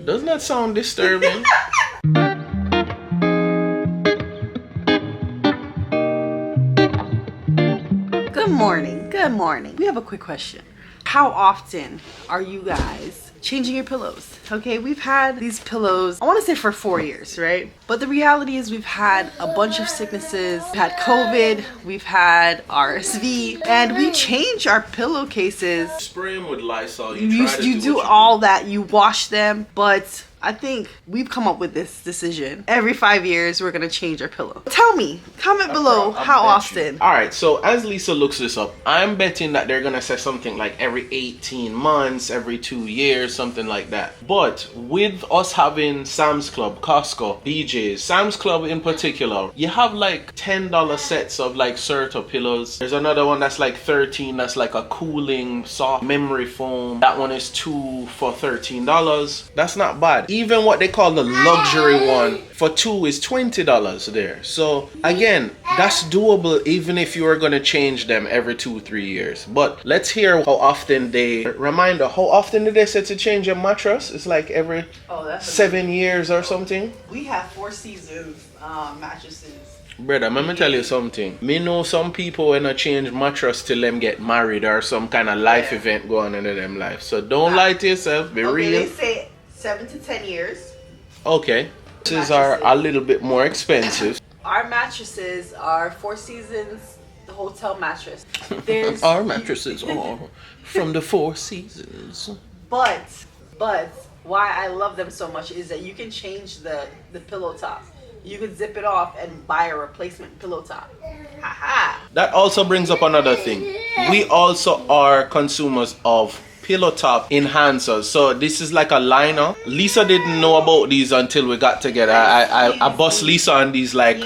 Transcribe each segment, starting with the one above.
Doesn't that sound disturbing? Good morning. Good morning. We have a quick question. How often are you guys changing your pillows? Okay, we've had these pillows, I want to say for 4 years, right? But the reality is we've had a bunch of sicknesses. We've had COVID, we've had RSV, and we change our pillowcases. Spray them with Lysol. You do all that, you wash them, but I think we've come up with this decision. Every 5 years, we're gonna change our pillow. Tell me, comment below how often. All right, so as Lisa looks this up, I'm betting that they're gonna say something like every 18 months, every 2 years, something like that. But with us having Sam's Club, Costco, BJ's, Sam's Club in particular, you have like $10 sets of like Serta pillows. There's another one that's like 13, that's like a cooling, soft memory foam. That one is 2 for $13. That's not bad. Even what they call the luxury one for 2 is $20 there. So again, that's doable even if you are going to change them every 2-3 years. But let's hear how often reminder, how often did they say to change your mattress? It's like every 7 years or something. We have 4 seasons mattresses. Brother, let me tell you something. Me know some people when I change mattress till them get married or some kind of life event going on in them life. So don't lie to yourself. Be real. They say 7 to 10 years. Okay. Mattresses are a little bit more expensive. Our mattresses are 4 seasons, the hotel mattress. Our mattresses are from the 4 seasons. But why I love them so much is that you can change the pillow top. You could zip it off and buy a replacement pillow top. Ha-ha. That also brings up another thing. We also are consumers of pillow top enhancers. So this is like a liner. Lisa didn't know about these until we got together. I bust Lisa on these like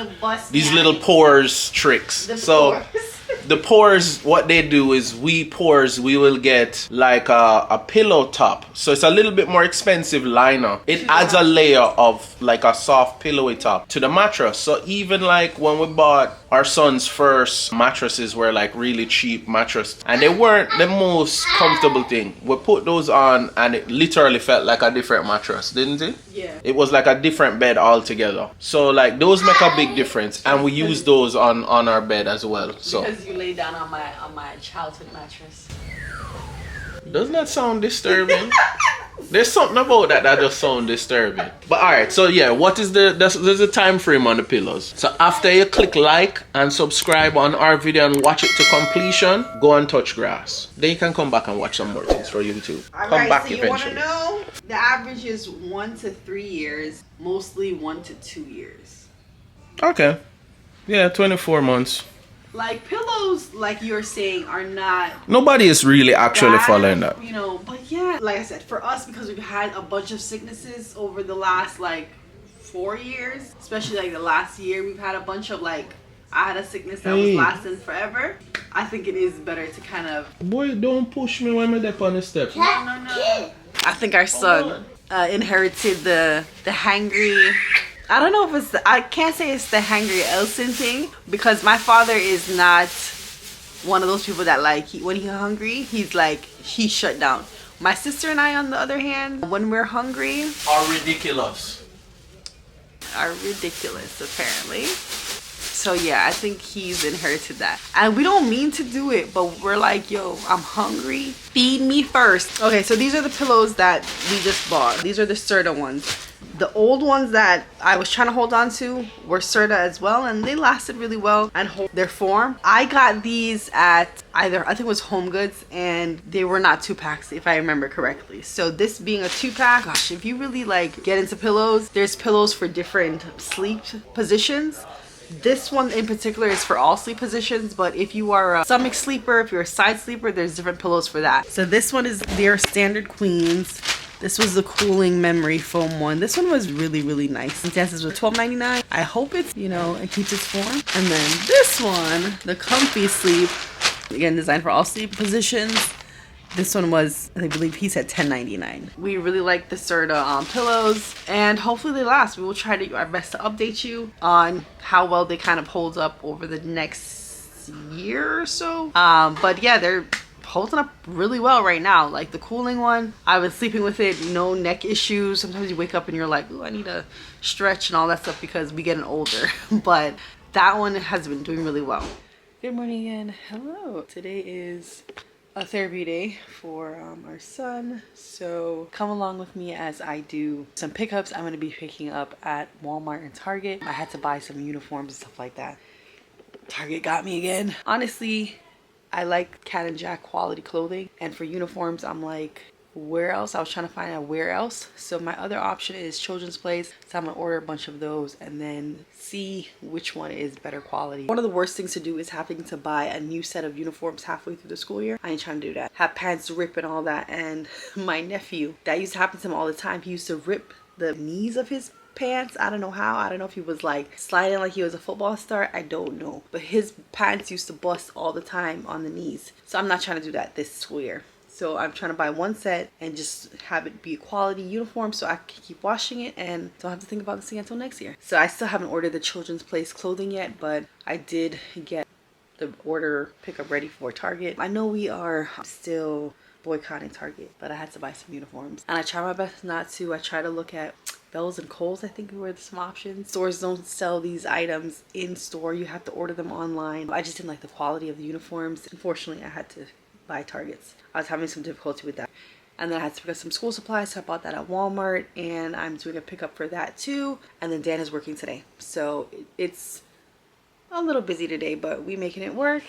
these little pores tricks. So the pores, what they do is we will get like a pillow top. So it's a little bit more expensive liner. It adds a layer of like a soft pillowy top to the mattress. So even like when we bought our son's first mattresses were like really cheap mattress and they weren't the most comfortable thing. We put those on and it literally felt like a different mattress, didn't it? Yeah. It was like a different bed altogether. So like those make a big difference and we use those on our bed as well. So because you lay down on my childhood mattress. Doesn't that sound disturbing? There's something about that just sounds disturbing. But alright, so yeah, what is there's a time frame on the pillows. So after you click like and subscribe on our video and watch it to completion, go and touch grass. Then you can come back and watch some more things for YouTube. Come back so you eventually. Want to know? The average is 1 to 3 years, mostly 1 to 2 years. Okay. Yeah, 24 months. Like pillows, like you're saying, are not. Nobody is really actually following that. You know, but yeah, like I said, for us, because we've had a bunch of sicknesses over the last like 4 years, especially like the last year, we've had a bunch of like, I had a sickness that was lasting forever. I think it is better to kind of. Boy, don't push me when I'm up on the steps. No. I think our son inherited the hangry. I don't know if I can't say it's the hangry Elson thing because my father is not one of those people that like when he's hungry he's shut down. My sister and I, on the other hand, when we're hungry, are ridiculous apparently. So yeah, I think he's inherited that, and we don't mean to do it, but we're like, yo, I'm hungry, feed me first. Okay, so these are the pillows that we just bought. These are the Serta ones. The old ones that I was trying to hold on to were Serta as well, and they lasted really well and hold their form. I got these at I think it was Home Goods, and they were not 2-packs if I remember correctly. So this being a 2-pack, gosh, if you really like get into pillows, there's pillows for different sleep positions. This one in particular is for all sleep positions, but if you are a stomach sleeper, if you're a side sleeper, there's different pillows for that. So this one is their standard queens. This was the cooling memory foam one. This one was really, really nice. And this was $12.99. I hope it's, it keeps its form. And then this one, the comfy sleep, again, designed for all sleep positions. This one was, I believe he said $10.99. We really like the Serta pillows, and hopefully they last. We will try to do our best to update you on how well they kind of hold up over the next year or so. But yeah, they're holding up really well right now. Like the cooling one, I've been sleeping with it, no neck issues. Sometimes you wake up and you're like, ooh, I need to stretch and all that stuff because we getting older. But that one has been doing really well. Good morning again. Hello. Today is a therapy day for our son, so come along with me as I do some pickups. I'm going to be picking up at Walmart and Target. I had to buy some uniforms and stuff like that. Target got me again. Honestly, I like Cat and Jack quality clothing, and for uniforms I'm like, where else? I was trying to find out where else. So my other option is Children's Place, so I'm gonna order a bunch of those and then see which one is better quality. One of the worst things to do is having to buy a new set of uniforms halfway through the school year. I ain't trying to do that. Have pants rip and all that. And my nephew, that used to happen to him all the time. He used to rip the knees of his pants. I don't know how. I don't know if he was like sliding like he was a football star. I don't know. But his pants used to bust all the time on the knees. So I'm not trying to do that this school year. So I'm trying to buy one set and just have it be a quality uniform so I can keep washing it and don't have to think about this thing until next year. So I still haven't ordered the Children's Place clothing yet, but I did get the order pickup ready for Target. I know we are still boycotting Target, but I had to buy some uniforms. And I try my best not to. I try to look at Bells and Kohl's, I think were some options. Stores don't sell these items in store. You have to order them online. I just didn't like the quality of the uniforms. Unfortunately, I had to buy Targets. I was having some difficulty with that. And then I had to pick up some school supplies, so I bought that at Walmart, and I'm doing a pickup for that too. And then Dan is working today, so it's a little busy today, but we making it work.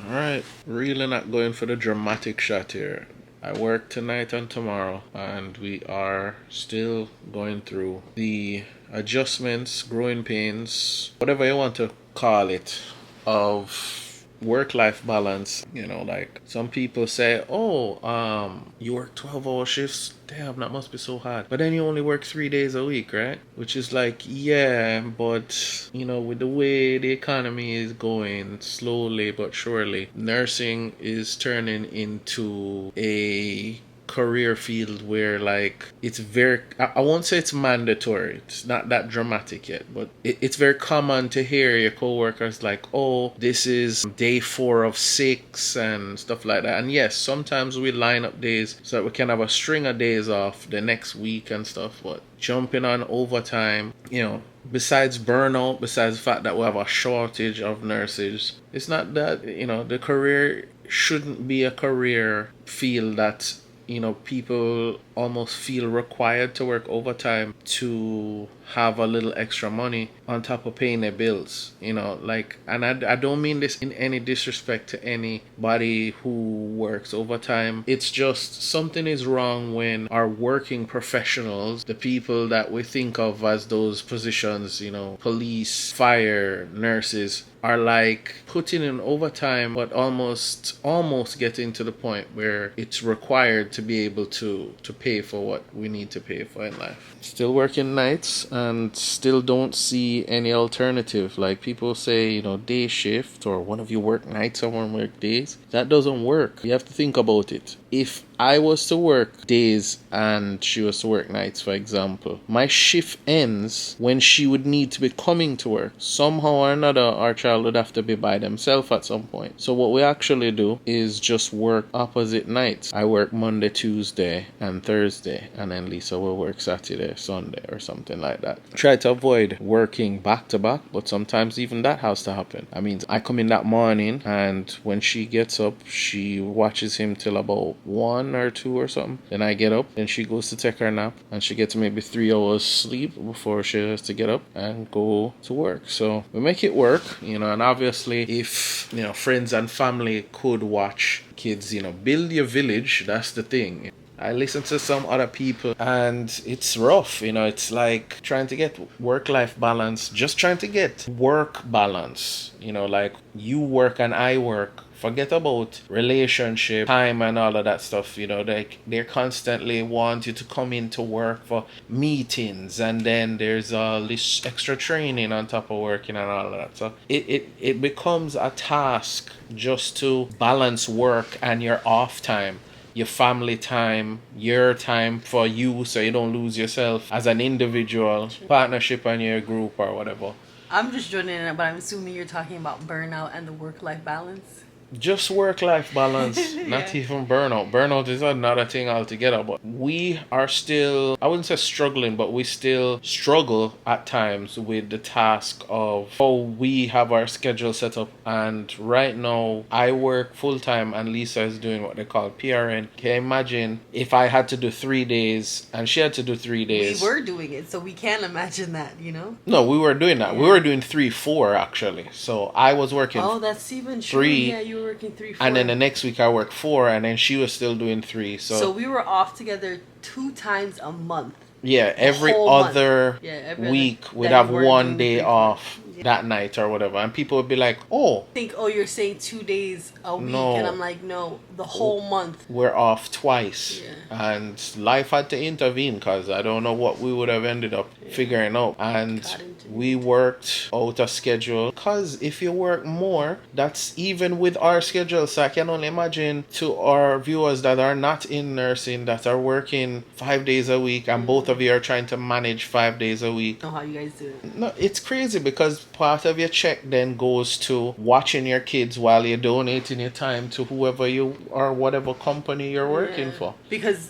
All right, really not going for the dramatic shot here. I work tonight and tomorrow, and we are still going through the adjustments, growing pains, whatever you want to call it, of work-life balance. You know, like some people say, oh, you work 12-hour shifts, damn, that must be so hard, but then you only work 3 days a week, right? Which is like, yeah, but you know, with the way the economy is going, slowly but surely, nursing is turning into a career field where like it's very, I won't say it's mandatory, it's not that dramatic yet, but it's very common to hear your coworkers like, oh, this is day 4 of 6 and stuff like that. And yes, sometimes we line up days so that we can have a string of days off the next week and stuff, but jumping on overtime, you know, besides burnout, besides the fact that we have a shortage of nurses, it's not that, you know, the career shouldn't be a career field that, you know, people almost feel required to work overtime to have a little extra money on top of paying their bills, you know, like, and I don't mean this in any disrespect to anybody who works overtime. It's just something is wrong when our working professionals, the people that we think of as those positions, you know, police, fire, nurses, are like putting in overtime, but almost getting to the point where it's required to be able to pay for what we need to pay for in life. Still working nights and still don't see any alternative. Like people say, you know, day shift, or one of you work nights, someone work days. That doesn't work. You have to think about it. If I was to work days and she was to work nights, for example, my shift ends when she would need to be coming to work. Somehow or another, our child would have to be by themselves at some point. So what we actually do is just work opposite nights. I work Monday, Tuesday, and Thursday, and then Lisa will work Saturday, Sunday, or something like that. Try to avoid working back to back, but sometimes even that has to happen. I mean, I come in that morning, and when she gets up, she watches him till about 1 or 2 or something. Then I get up, then she goes to take her nap, and she gets maybe 3 hours sleep before she has to get up and go to work. So we make it work, you know. And obviously, if, you know, friends and family could watch kids, you know, build your village, that's the thing. I listen to some other people and it's rough, you know. It's like trying to get work-life balance, just trying to get work balance, you know, like you work and I work. Forget about relationship, time, and all of that stuff. You know, they constantly want you to come into work for meetings, and then there's all this extra training on top of working and all of that. So it becomes a task just to balance work and your off time, your family time, your time for you, so you don't lose yourself as an individual, partnership and your group or whatever. I'm just joining in, but I'm assuming you're talking about burnout and the work-life balance. Just work-life balance, not even burnout. Burnout is another thing altogether, but we are still, I wouldn't say struggling, but we still struggle at times with the task of how we have our schedule set up. And right now, I work full-time and Lisa is doing what they call PRN. Can you imagine if I had to do 3 days and she had to do 3 days? We were doing it, so we can't imagine that, you know? No, we were doing that. We were doing 3-4 actually. So I was working. Oh, that's even true. 3. Yeah, you were working 3-4. And then the next week I worked 4, and then she was still doing 3. So we were off together 2 times a month. Yeah, every other week we'd have 1 day off that night or whatever, and people would be like, "Oh, you're saying 2 days a week," and I'm like, "No, the whole month. We're off twice." And life had to intervene because I don't know what we would have ended up figuring out. And we worked out a schedule because if you work more, that's even with our schedule. So I can only imagine to our viewers that are not in nursing, that are working 5 days a week, and both of you are trying to manage 5 days a week. I don't know how you guys do it. No, it's crazy because part of your check then goes to watching your kids while you're donating your time to whoever you or whatever company you're working for. Because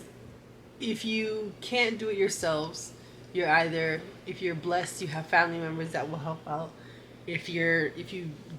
if you can't do it yourselves, you're either, if you're blessed, you have family members that will help out. If you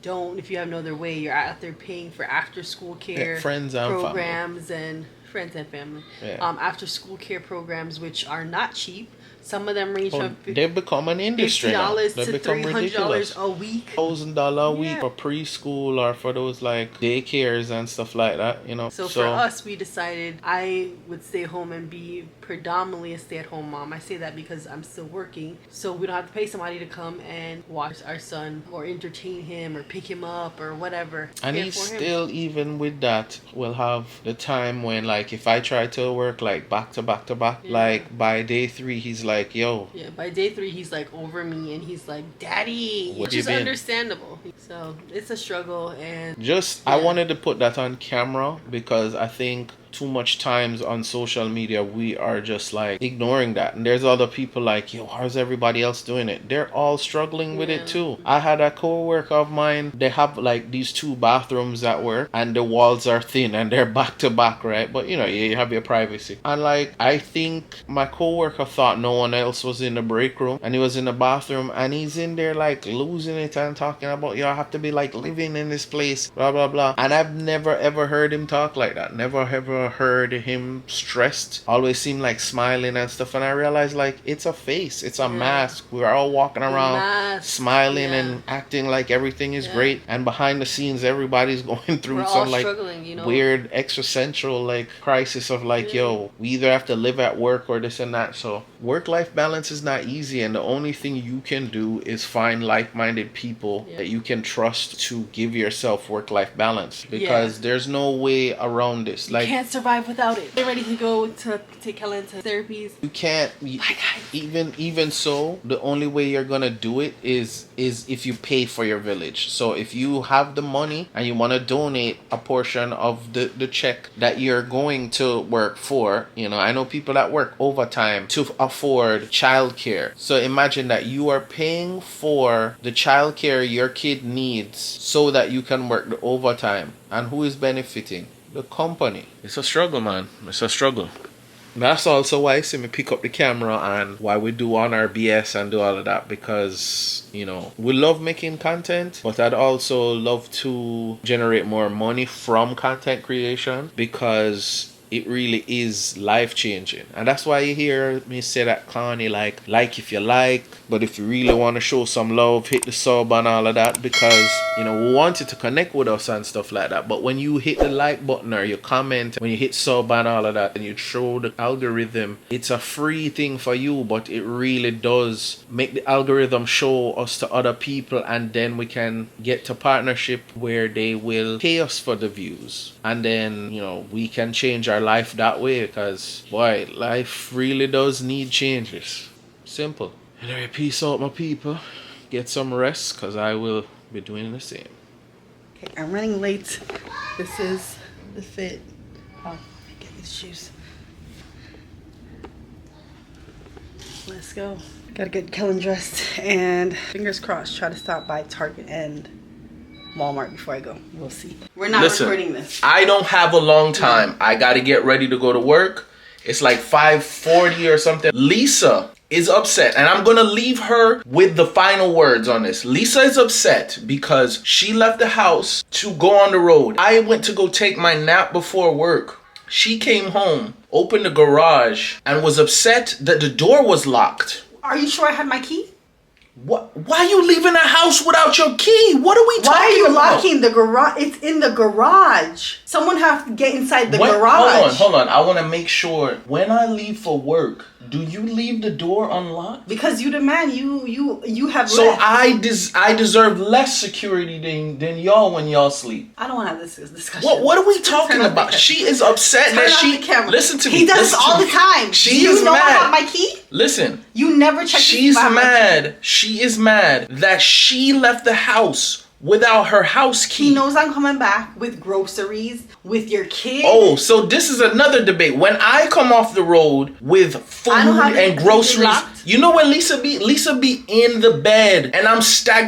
have no other way, you're out there paying for after school care friends and programs family. And friends and family. After school care programs, which are not cheap. Some of them range from they've become an industry now. $50 to $300 a week. $1,000 a week for preschool or for those like daycares and stuff like that, you know. So for us, we decided I would stay home and be predominantly a stay-at-home mom. I say that because I'm still working, so we don't have to pay somebody to come and watch our son or entertain him or pick him up or whatever. And he's still, even with that, will have the time when, like, if I try to work like back to back to back, like by day 3 he's like, yo. Yeah, by day 3 he's like over me and he's like, Daddy, which is understandable. So it's a struggle, and I wanted to put that on camera because I think too much times on social media we are just like ignoring that, and there's other people like, yo, how's everybody else doing it? They're all struggling with it too. I had a co-worker of mine, they have like these 2 bathrooms at work and the walls are thin and they're back to back, right? But you know, you have your privacy. And like, I think my co-worker thought no one else was in the break room and he was in the bathroom and he's in there like losing it and talking about, yo, I have to be like living in this place, blah blah blah. And I've never ever heard him talk like that. Never ever heard him stressed. Always seemed like smiling and stuff. And I realized like it's a face, it's a mask. We're all walking around smiling and acting like everything is great, and behind the scenes everybody's going through some like weird existential like crisis of like, yo, we either have to live at work or this and that. So work-life balance is not easy, and the only thing you can do is find like-minded people that you can trust to give yourself work-life balance, because there's no way around this. Like, you can't survive without it. They're ready to go to take Kellan to therapies. You can't. Even so, the only way you're gonna do it is if you pay for your village. So if you have the money and you want to donate a portion of the check that you're going to work for, you know, I know people that work overtime to afford childcare. So imagine that you are paying for the childcare your kid needs so that you can work the overtime. And who is benefiting? The company. It's a struggle, man. It's a struggle. That's also why I see me pick up the camera and why we do on our BS and do all of that, because, you know, we love making content, but I'd also love to generate more money from content creation, because it really is life-changing. And that's why you hear me say that, Connie, like if you like, but if you really want to show some love, hit the sub and all of that, because, you know, we want you to connect with us and stuff like that. But when you hit the like button or you comment, when you hit sub and all of that, and you show the algorithm, it's a free thing for you, but it really does make the algorithm show us to other people, and then we can get to partnership where they will pay us for the views, and then, you know, we can change our life that way, because boy, life really does need changes. Simple. Anyway, peace out, my people. Get some rest, because I will be doing the same. Okay, I'm running late. This is the fit. Oh, get these shoes. Let's go. Gotta get Kellan dressed, and fingers crossed, try to stop by Target and Walmart before I go. We'll see. We're not Listen, recording this. I don't have a long time. I got to get ready to go to work. It's like 5:40 or something. Lisa is upset, and I'm gonna leave her with the final words on this. Lisa is upset because she left the house to go on the road. I went to go take my nap before work. She came home, opened the garage, and was upset that the door was locked. Are you sure I had my key? What? Why are you leaving the house without your key? What are we talking about? Why are you locking the garage? It's in the garage. Someone have to get inside the garage. Hold on. I want to make sure when I leave for work, do you leave the door unlocked? Because you the man, you have. So left. I deserve less security than y'all when y'all sleep. I don't want to have this discussion. What are we talking about? She is upset that she. Listen to me. He does this all the time. She is mad. I have my key? Listen. You never check. She's mad. She is mad that she left the house without her house key. He knows I'm coming back with groceries, with your kid. Oh, so this is another debate. When I come off the road with food and groceries, you know when Lisa be in the bed and I'm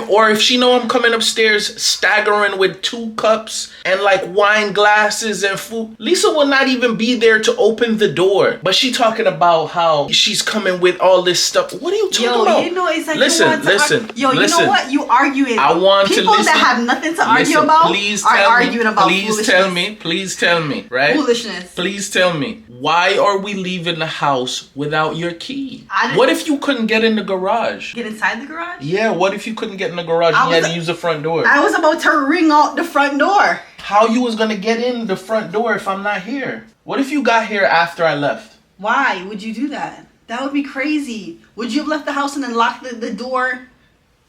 or if she know I'm coming upstairs staggering with 2 cups and like wine glasses and food, Lisa will not even be there to open the door. But she talking about how she's coming with all this stuff. What are you talking about? You know, it's like listen. You know what? You arguing. I want people to listen. That have nothing to argue about arguing about foolishness. Please tell me, right? Foolishness. Please tell me, why are we leaving the house without your key? What if you couldn't get in the garage? Get inside the garage? Yeah, what if you couldn't get in the garage and you had to use the front door? I was about to ring out the front door. How you was gonna get in the front door if I'm not here? What if you got here after I left? Why would you do that? That would be crazy. Would you have left the house and then locked the door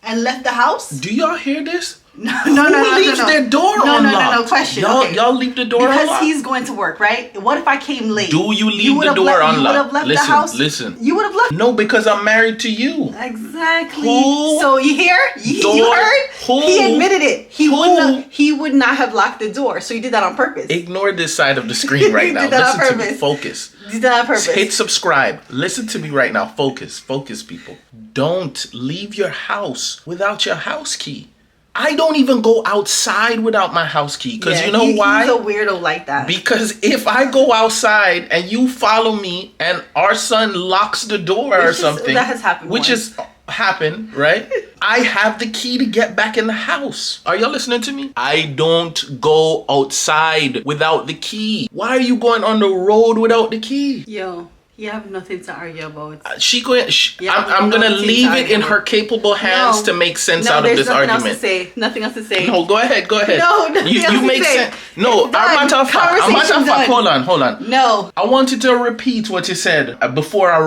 and left the house? Do y'all hear this? No. Who leaves their door unlocked? No. Question. Y'all leave the door unlocked? Because he's going to work, right? What if I came late? Do you leave the door unlocked? You would have left the house? Listen. You would have left? No, because I'm married to you. Exactly. So you hear? You heard? He admitted it. He would not have locked the door. So you did that on purpose. Ignore this side of the screen right now. Listen to me. Focus. You did that on purpose. Hit subscribe. Listen to me right now. Focus, people. Don't leave your house without your house key. I don't even go outside without my house key. Because you know why? He's a weirdo like that. Because if I go outside and you follow me and our son locks the door or something. That has happened Which has happened, right? I have the key to get back in the house. Are y'all listening to me? I don't go outside without the key. Why are you going on the road without the key? Yo. You have nothing to argue about. I'm gonna leave it in her capable hands to make sense out of this argument. Nothing else to say. No, go ahead. No, you make sense. No, I'm matter of fact. Hold on. No. I wanted to repeat what you said before I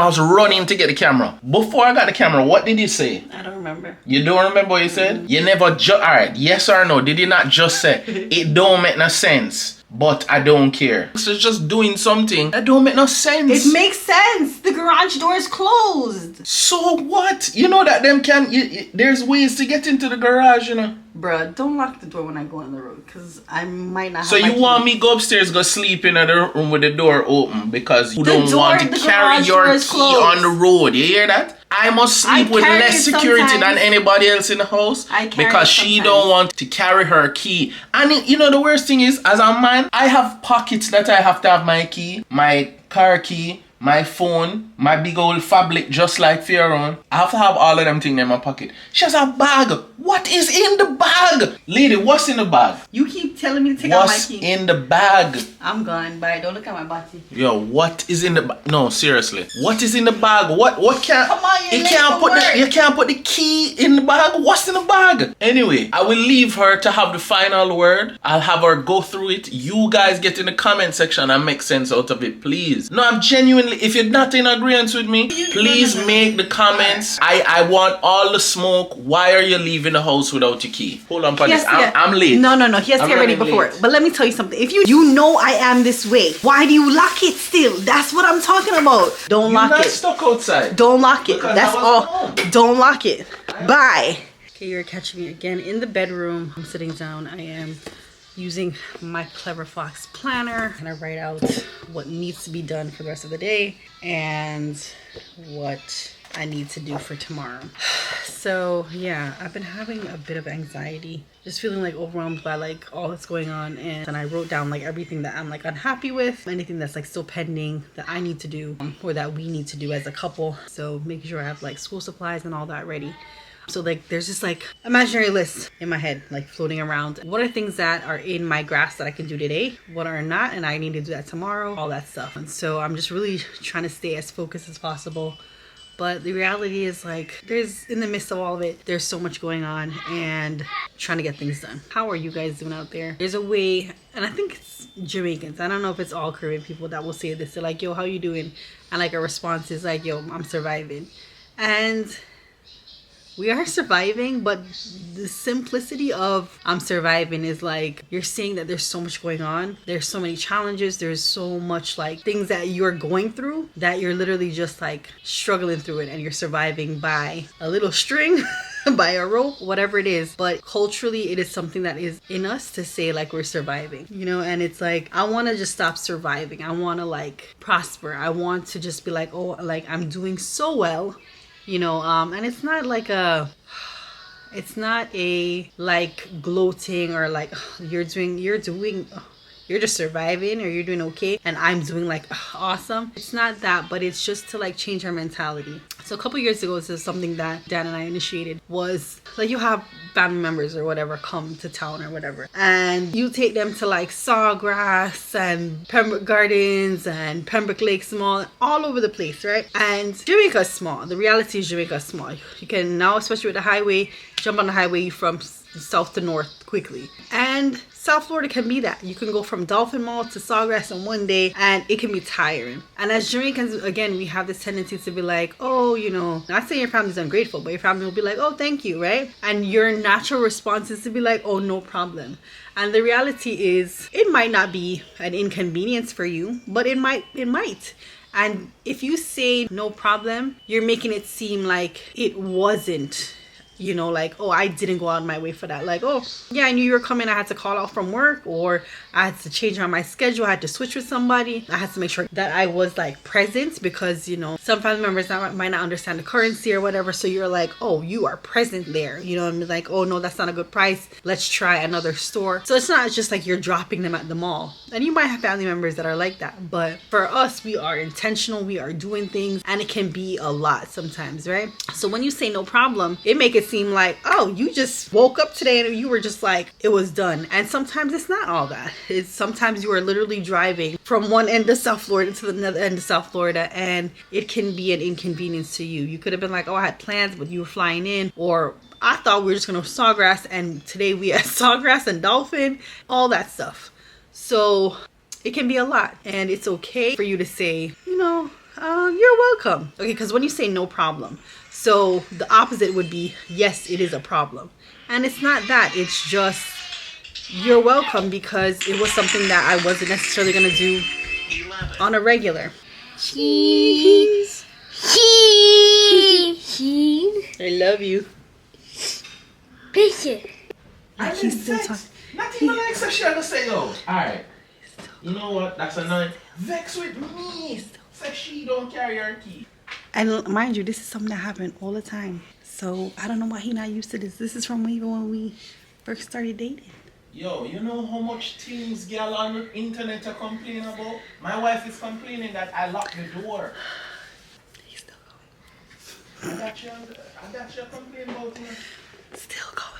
was running to get the camera. Before I got the camera, what did you say? I don't remember. You don't remember what you said? You never alright, yes or no? Did you not just say it don't make no sense? But I don't care. So just doing something that don't make no sense. It makes sense. The garage door is closed. So what? You know that there's ways to get into the garage, you know. Bruh, don't lock the door when I go on the road, because I might not have So you want me go upstairs, go sleep in the room with the door open because you don't want to carry your key on the road. You hear that? I must sleep with less security than anybody else in the house because she don't want to carry her key. And you know the worst thing is, as a man, I have pockets that I have to have my key, my car key, my phone, my big old phablet just like Fioron. I have to have all of them things in my pocket. She has a bag. What is in the bag? Lady, what's in the bag? You keep telling me to take out my key. What's in the bag? I'm gone. Bye. Don't look at my body. Yo, what is in the bag? No, seriously. What is in the bag? What can't... Come on, you can't put the key in the bag? What's in the bag? Anyway, I will leave her to have the final word. I'll have her go through it. You guys get in the comment section and make sense out of it, please. No, I'm genuinely... If you're not in agreement with me, please make the comments. I want all the smoke. Why are you leaving the house without your key? Hold on, Panis. I'm late. No. He has to get ready before. But let me tell you something. If you know I am this way, why do you lock it still? That's what I'm talking about. Don't lock it. You're not stuck outside. Don't lock it. That's all. Don't lock it. Bye. Okay, you're catching me again in the bedroom. I'm sitting down. I am using my Clever Fox planner and I write out what needs to be done for the rest of the day and what I need to do for tomorrow. So yeah, I've been having a bit of anxiety, just feeling like overwhelmed by like all that's going on, and I wrote down like everything that I'm like unhappy with, anything that's like still pending that I need to do or that we need to do as a couple. So making sure I have like school supplies and all that ready. So like there's this like imaginary list in my head like floating around. What are things that are in my grasp that I can do today? What are not, and I need to do that tomorrow? All that stuff. And so I'm just really trying to stay as focused as possible. But the reality is like there's, in the midst of all of it, there's so much going on and trying to get things done. How are you guys doing out there? There's a way, and I think it's Jamaicans, I don't know if it's all Caribbean people that will say this. They're like, yo, how you doing? And like a response is like, yo, I'm surviving. And we are surviving, but the simplicity of I'm surviving is like you're seeing that there's so much going on. There's so many challenges. There's so much like things that you're going through that you're literally just like struggling through it, and you're surviving by a little string, by a rope, whatever it is. But culturally, it is something that is in us to say like we're surviving, you know. And it's like I want to just stop surviving. I want to like prosper. I want to just be like, oh, like I'm doing so well. You know, and it's not like it's not a like gloating or like you're just surviving or you're doing okay and I'm doing like awesome. It's not that, but it's just to like change our mentality. So a couple years ago, this is something that Dan and I initiated, was like you have family members or whatever come to town or whatever, and you take them to like Sawgrass and Pembroke Gardens and Pembroke Lakes Mall, all over the place, right? And Jamaica's small. The reality is Jamaica's small. You can now, especially with the highway, jump on the highway from south to north quickly. And South Florida can be that. You can go from Dolphin Mall to Sawgrass in one day, and it can be tiring. And as Jamaicans, again, we have this tendency to be like, oh, you know, not saying your family's ungrateful, but your family will be like, oh, thank you, right? And your natural response is to be like, oh, no problem. And the reality is, it might not be an inconvenience for you, but it might. And if you say no problem, you're making it seem like it wasn't, you know, like, oh, I didn't go out of my way for that. Like, oh, yeah, I knew you were coming. I had to call out from work, or I had to change around my schedule. I had to switch with somebody. I had to make sure that I was like present because, you know, some family members might not understand the currency or whatever. So you're like, oh, you are present there. You know, and like, oh, no, that's not a good price. Let's try another store. So it's not just like you're dropping them at the mall. And you might have family members that are like that. But for us, we are intentional. We are doing things, and it can be a lot sometimes, right? So when you say no problem, it makes it seem like, oh, you just woke up today and you were just like, it was done. And sometimes it's not all that. It's sometimes you are literally driving from one end of South Florida to the other end of South Florida, and it can be an inconvenience to you. You could have been like, oh, I had plans, but you were flying in, or I thought we were just going to Sawgrass, and today we had Sawgrass and Dolphin, all that stuff. So it can be a lot, and it's okay for you to say, you know, you're welcome. Okay, because when you say no problem, so the opposite would be, yes, it is a problem. And it's not that. It's just, you're welcome because it was something that I wasn't necessarily going to do on a regular. Cheese. Cheese. I love you. Picture. Like he's still talking. Not even like so she ever say, yo, alright. You know what? That's a nine. Vex with me. Say she don't carry her key. And mind you, this is something that happened all the time. So I don't know why he not used to this. This is from even when we first started dating. Yo, you know how much things girl on the internet are complaining about? My wife is complaining that I locked the door. He's still going. I got you complaining about it. Still going.